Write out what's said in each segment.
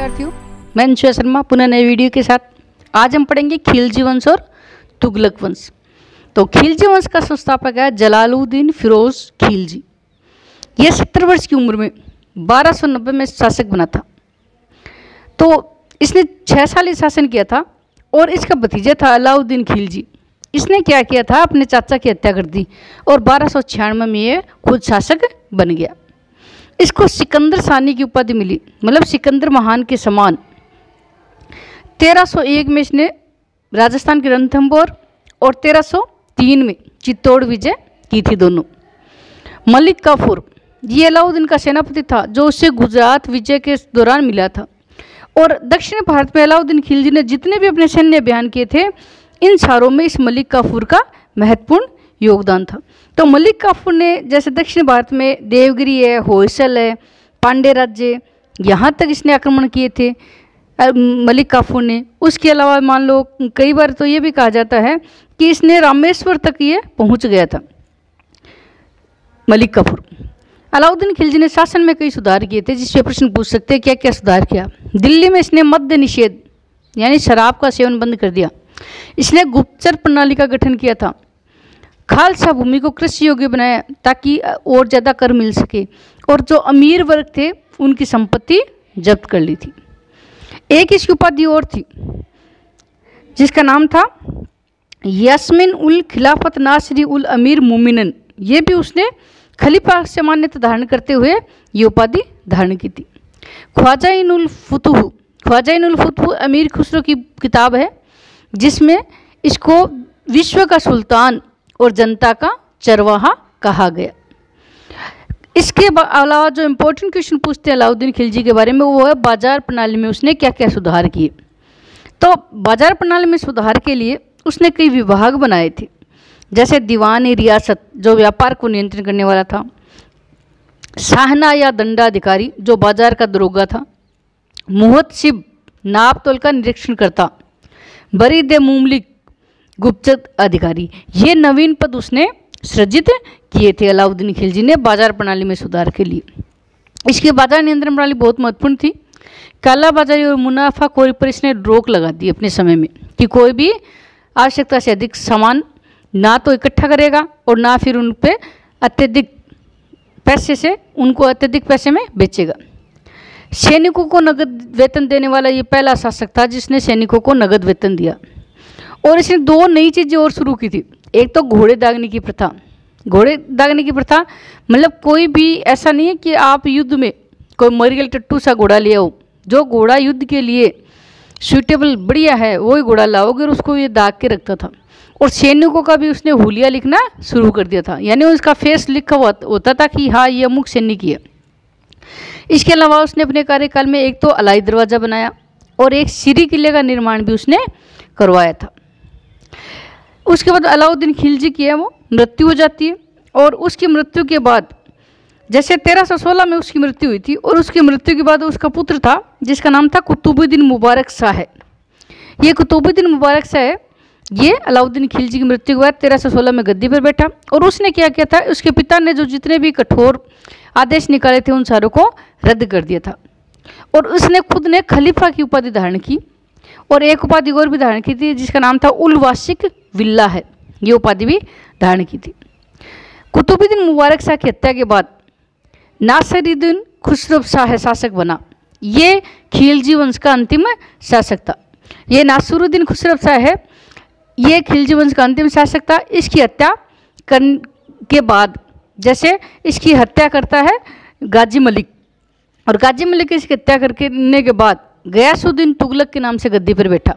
विद्यार्थियों, मैं अंशु शर्मा पुनः नए वीडियो के साथ। आज हम पढ़ेंगे खिलजी वंश और तुगलक वंश। तो खिलजी वंश का संस्थापक है जलालुद्दीन फिरोज खिलजी। यह 70 वर्ष की उम्र में 1290 में शासक बना था। तो इसने 6 साल शासन किया था और इसका भतीजा था अलाउद्दीन खिलजी। इसने क्या किया था, अपने चाचा की हत्या कर दी और 1296 में ये खुद शासक बन गया। इसको सिकंदर सानी की उपाधि मिली, मतलब सिकंदर महान के समान। 1301 में इसने राजस्थान के रणथंभौर और 1303 में चित्तौड़ विजय की थी दोनों। मलिक काफूर ये अलाउद्दीन का सेनापति था जो उससे गुजरात विजय के दौरान मिला था। और दक्षिण भारत में अलाउद्दीन खिलजी ने जितने भी अपने सैन्य अभियान किए थे, इन सारों में इस मलिक काफूर का महत्वपूर्ण योगदान था। तो मलिक काफूर ने जैसे दक्षिण भारत में देवगिरी है, होयसल है, पांड्य राज्य, यहाँ तक इसने आक्रमण किए थे मलिक काफूर ने। उसके अलावा मान लो कई बार तो ये भी कहा जाता है कि इसने रामेश्वर तक ये पहुँच गया था मलिक काफूर। अलाउद्दीन खिलजी ने शासन में कई सुधार किए थे, जिस पे प्रश्न पूछ सकते हैं क्या क्या सुधार किया। दिल्ली में इसने मद्य निषेध यानी शराब का सेवन बंद कर दिया। इसने गुप्तचर प्रणाली का गठन किया था। खालसा भूमि को कृषि योग्य बनाया ताकि और ज़्यादा कर मिल सके। और जो अमीर वर्ग थे उनकी संपत्ति जब्त कर ली थी। एक इसकी उपाधि और थी जिसका नाम था यास्मिन उल खिलाफत नासरी उल अमीर मोमिनन। ये भी उसने खलीफा से मान्यता धारण करते हुए ये उपाधि धारण की थी। ख्वाजा उल फुतुह अमीर खुसरो की किताब है, जिसमें इसको विश्व का सुल्तान और जनता का चरवाहा कहा गया। इसके अलावा जो इम्पोर्टेंट क्वेश्चन पूछते हैं अलाउद्दीन खिलजी के बारे में, वो है बाजार प्रणाली में उसने क्या क्या सुधार किए। तो बाजार प्रणाली में सुधार के लिए उसने कई विभाग बनाए थे, जैसे दीवान रियासत जो व्यापार को नियंत्रण करने वाला था, साहना या दंडाधिकारी जो बाजार का दरोगा था, मुहतसिब नाप तोल का निरीक्षण करता, बरीद मुमलिक गुप्तचर अधिकारी। ये नवीन पद उसने सृजित किए थे अलाउद्दीन खिलजी ने बाजार प्रणाली में सुधार के लिए। इसकी बाजार नियंत्रण प्रणाली बहुत महत्वपूर्ण थी। कालाबाजारी और मुनाफाखोरी पर इसने रोक लगा दी अपने समय में कि कोई भी आवश्यकता से अधिक सामान ना तो इकट्ठा करेगा और ना फिर उन पे अत्यधिक पैसे में बेचेगा। सैनिकों को नगद वेतन देने वाला ये पहला शासक था जिसने सैनिकों को नगद वेतन दिया। और इसने 2 नई चीज़ें और शुरू की थी। एक तो घोड़े दागने की प्रथा। घोड़े दागने की प्रथा मतलब कोई भी ऐसा नहीं है कि आप युद्ध में कोई मरियल टट्टू सा घोड़ा ले आओ। जो घोड़ा युद्ध के लिए सूटेबल बढ़िया है वही घोड़ा लाओगे, और उसको ये दाग के रखता था। और सैनिकों का भी उसने हुलिया लिखना शुरू कर दिया था, यानी उसका फेस लिखा हुआ होता था कि हाँ ये अमुक सैनिक ही है। इसके अलावा उसने अपने कार्यकाल में एक तो अलाई दरवाज़ा बनाया और एक सीरी किले का निर्माण भी उसने करवाया था। उसके बाद अलाउद्दीन खिलजी की है वो मृत्यु हो जाती है। और उसकी मृत्यु के बाद जैसे 1316 में उसकी मृत्यु हुई थी, और उसकी मृत्यु के बाद उसका पुत्र था जिसका नाम था कुतुबुद्दीन मुबारक शाह। ये कुतुबुद्दीन मुबारक शाह ये अलाउद्दीन खिलजी की मृत्यु के बाद 1316 में गद्दी पर बैठा। और उसने क्या किया था, उसके पिता ने जो जितने भी कठोर आदेश निकाले थे उन सारों को रद्द कर दिया था। और उसने खुद ने खलीफा की उपाधि धारण की और एक उपाधि और भी धारण की थी जिसका नाम था उल वासिक विल्ला है। ये उपाधि भी धारण की थी। कुतुबुद्दीन मुबारक शाह की हत्या के बाद नासिरुद्दीन खुसरो शाह शासक बना। ये खिलजी वंश का अंतिम शासक था। ये नासिरुद्दीन खुसरो शाह है, ये खिलजी वंश का अंतिम शासक था। इसकी हत्या के बाद जैसे इसकी हत्या करता है गाजी मलिक, और गाजी मलिक इसकी हत्या करने के बाद गयासुद्दीन तुगलक के नाम से गद्दी पर बैठा।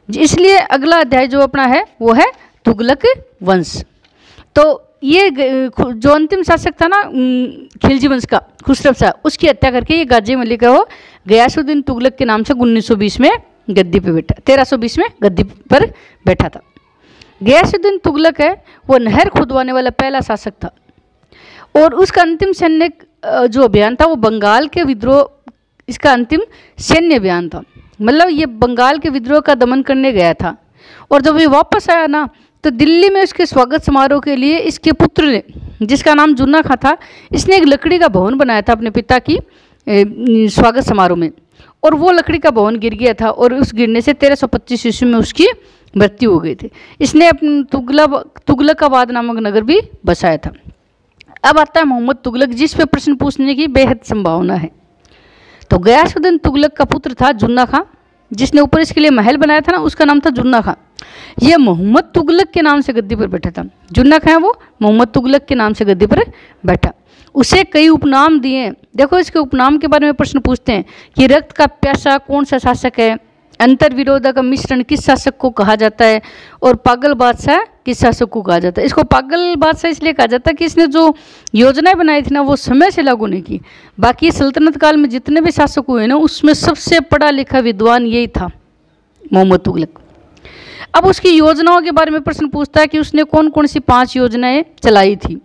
इसलिए अगला अध्याय जो अपना है वो है तुगलक वंश। तो ये जो अंतिम शासक था ना खिलजी वंश का खुसरो शाह, उसकी हत्या करके ये गाजी मलिक है वो गयासुद्दीन तुगलक के नाम से 1920 में गद्दी पे बैठा, 1320 में गद्दी पर बैठा था। गयासुद्दीन तुगलक है वो नहर खुदवाने वाला पहला शासक था। और उसका अंतिम सैन्य जो अभियान था वो बंगाल के विद्रोह, इसका अंतिम सैन्य अभियान था। मतलब ये बंगाल के विद्रोह का दमन करने गया था। और जब ये वापस आया ना, तो दिल्ली में उसके स्वागत समारोह के लिए इसके पुत्र ने, जिसका नाम जुन्ना खां था, इसने एक लकड़ी का भवन बनाया था अपने पिता की स्वागत समारोह में। और वो लकड़ी का भवन गिर गया था और उस गिरने से 1325 ईस्वी में उसकी मृत्यु हो गई थी। इसने अपने तुगलकाबाद नामक नगर भी बसाया था। अब आता है मोहम्मद तुगलक, जिस पे प्रश्न पूछने की बेहद संभावना है। तो गयासुद्दीन तुगलक का पुत्र था जुन्ना खां, जिसने ऊपर इसके लिए महल बनाया था ना, उसका नाम था जुन्ना खां। ये मोहम्मद तुगलक के नाम से गद्दी पर बैठा था। जुन्ना खां वो मोहम्मद तुगलक के नाम से गद्दी पर बैठा। उसे कई उपनाम दिए। देखो इसके उपनाम के बारे में प्रश्न पूछते हैं कि रक्त का प्यासा कौन सा शासक है, अंतर्विरोधा का मिश्रण किस शासक को कहा जाता है, और पागल बादशाह किस शासक को कहा जाता है। इसको पागल बादशाह इसलिए कहा जाता है कि इसने जो योजनाएं बनाई थी ना वो समय से लागू नहीं की। बाकी सल्तनत काल में जितने भी शासक हुए ना उसमें सबसे पढ़ा लिखा विद्वान यही था, मोहम्मद तुगलक। अब उसकी योजनाओं के बारे में प्रश्न पूछता है कि उसने कौन कौन सी 5 योजनाएं चलाई थी।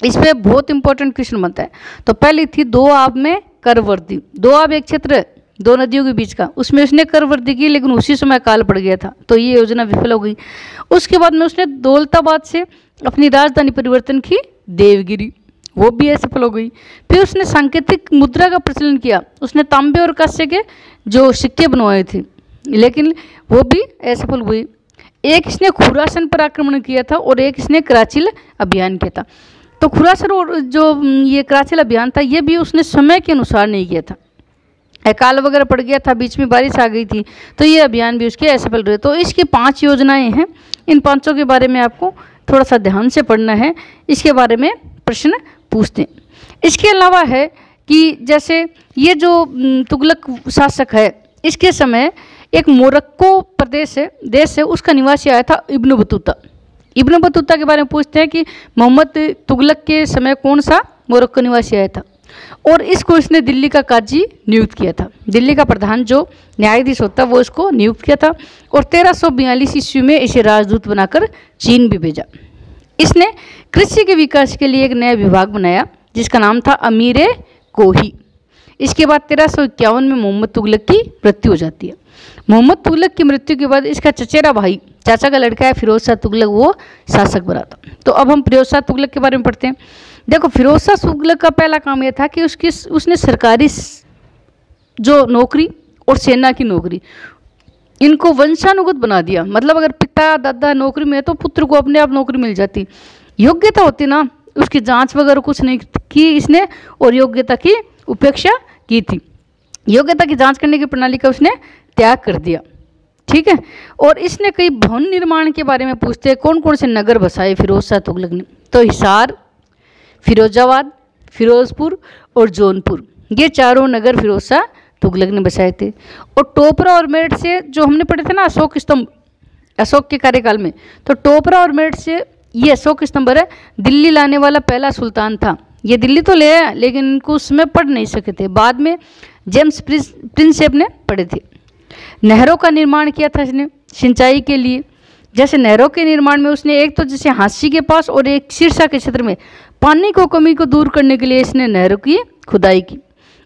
इस पर बहुत इंपॉर्टेंट क्वेश्चन बनता है। तो पहली थी 2 आब में करवर्दी। 2 आब एक क्षेत्र 2 नदियों के बीच का, उसमें उसने करवर्दी की, लेकिन उसी समय अकाल पड़ गया था तो ये योजना विफल हो गई। उसके बाद में उसने दौलताबाद से अपनी राजधानी परिवर्तन की देवगिरी, वो भी असफल हो गई। फिर उसने सांकेतिक मुद्रा का प्रचलन किया। उसने तांबे और कांसे के जो सिक्के बनवाए थे, लेकिन वो भी असफल हुई। एक इसने खुरासन पर आक्रमण किया था और एक इसने कराचिल अभियान किया था। तो खुरासन और जो ये कराचिल अभियान था ये भी उसने समय के अनुसार नहीं किया था। अकाल वगैरह पड़ गया था, बीच में बारिश आ गई थी, तो ये अभियान भी उसके असफल रहे। तो इसकी 5 योजनाएं हैं। इन 5 के बारे में आपको थोड़ा सा ध्यान से पढ़ना है, इसके बारे में प्रश्न पूछते हैं। इसके अलावा है कि जैसे ये जो तुगलक शासक है, इसके समय एक मोरक्को प्रदेश है, देश है, उसका निवासी आया था इब्न बतूता। इब्न बतूता के बारे में पूछते हैं कि मोहम्मद तुगलक के समय कौन सा मोरक्को निवासी आया था, और इसको इसने दिल्ली का काजी नियुक्त किया था। दिल्ली का प्रधान जो न्यायाधीश होता वो इसको नियुक्त किया था, और 1342 ईस्वी में इसे राजदूत बनाकर चीन भी भेजा। इसने कृषि के विकास के लिए एक नया विभाग बनाया जिसका नाम था अमीर कोही। इसके बाद 1351 में मोहम्मद तुगलक की मृत्यु हो जाती है। मोहम्मद तुगलक की मृत्यु के बाद इसका चचेरा भाई, चाचा का लड़का है फिरोज शाह तुगलक, वो शासक बना था। तो अब हम फिरोज शाह तुगलक के बारे में पढ़ते हैं। देखो फिरोज शाह तुगलक का पहला काम यह था कि उसने सरकारी जो नौकरी और सेना की नौकरी इनको वंशानुगत बना दिया। मतलब अगर पिता दादा नौकरी में है तो पुत्र को अपने आप नौकरी मिल जाती। योग्यता होती ना, उसकी जांच वगैरह कुछ नहीं की इसने, और योग्यता की उपेक्षा की थी। योग्यता की जांच करने की प्रणाली का उसने त्याग कर दिया। ठीक है। और इसने कई भवन निर्माण के बारे में पूछते हैं, कौन कौन से नगर बसाए फिरोज शाह तुगलक ने। तो हिसार, फिरोजाबाद, फिरोजपुर और जौनपुर, ये चारों नगर फिरोज शाह तुगलक ने बसाए थे। और टोपरा और मेरठ से जो हमने पढ़े थे ना अशोक स्तंभ, अशोक के कार्यकाल में, तो टोपरा और मेरठ से ये अशोक स्तंभ है, दिल्ली लाने वाला पहला सुल्तान था। ये दिल्ली तो ले आया लेकिन इनको उसमें पढ़ नहीं सके थे, बाद में जेम्स प्रिंसेप ने पढ़े थे। नहरों का निर्माण किया था इसने सिंचाई के लिए। जैसे नहरों के निर्माण में उसने एक तो जैसे हांसी के पास और एक सिरसा के क्षेत्र में पानी को कमी को दूर करने के लिए इसने नहरों की खुदाई की।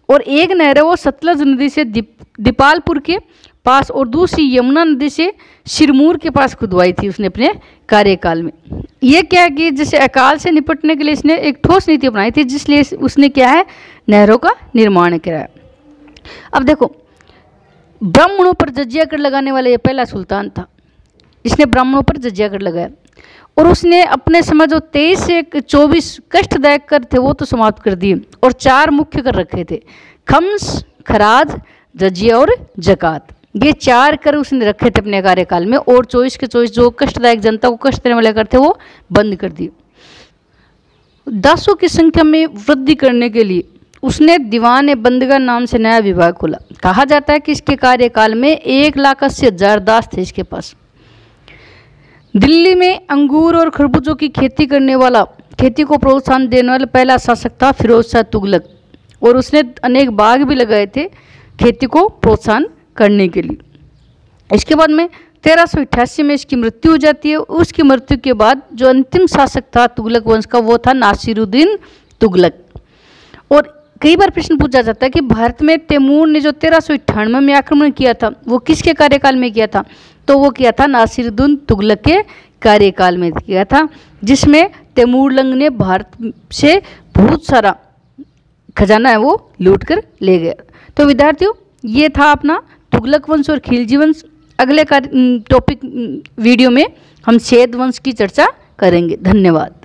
और एक नहर है वो सतलज नदी से दीपालपुर के पास, और दूसरी यमुना नदी से सिरमौर के पास खुदवाई थी उसने अपने कार्यकाल में। ये क्या कि जैसे अकाल से निपटने के लिए इसने एक ठोस नीति अपनाई थी, जिसलिए उसने क्या है नहरों का निर्माण कराया। अब देखो ब्राह्मणों पर जजिया कर लगाने वाला ये पहला सुल्तान था। इसने ब्राह्मणों पर जजिया कर लगाया, और उसने अपने समय जो 23 से 24 कष्टदायक कर थे वो तो समाप्त कर दिए, और 4 मुख्य कर रखे थे, खम्स, खराज, जजिया और जकात। ये 4 कर उसने रखे थे अपने कार्यकाल में, और 24 के 24 जो कष्टदायक जनता को कष्ट देने वाले कर थे वो बंद कर दिए। दासों की संख्या में वृद्धि करने के लिए उसने दीवान बंदगा नाम से नया विभाग खोला। कहा जाता है कि इसके कार्यकाल में 1,80,000 दास थे इसके पास। दिल्ली में अंगूर और खरबूजों की खेती करने वाला, खेती को प्रोत्साहन देने वाला पहला शासक था फिरोज शाह तुगलक, और उसने अनेक बाग भी लगाए थे खेती को प्रोत्साहन करने के लिए। इसके बाद में 1388 में इसकी मृत्यु हो जाती है। उसकी मृत्यु के बाद जो अंतिम शासक था तुगलक वंश का वो था नासिरुद्दीन तुगलक। और कई बार प्रश्न पूछा जाता है कि भारत में तैमूर ने जो 1398 में आक्रमण किया था वो किसके कार्यकाल में किया था, तो वो किया था नासिरुद्दीन तुगलक के कार्यकाल में किया था, जिसमें तैमूरलंग ने भारत से बहुत सारा खजाना है वो लूट कर ले गया। तो विद्यार्थियों ये था अपना तुगलक वंश और खिलजी वंश। अगले टॉपिक वीडियो में हम श्वेत वंश की चर्चा करेंगे। धन्यवाद।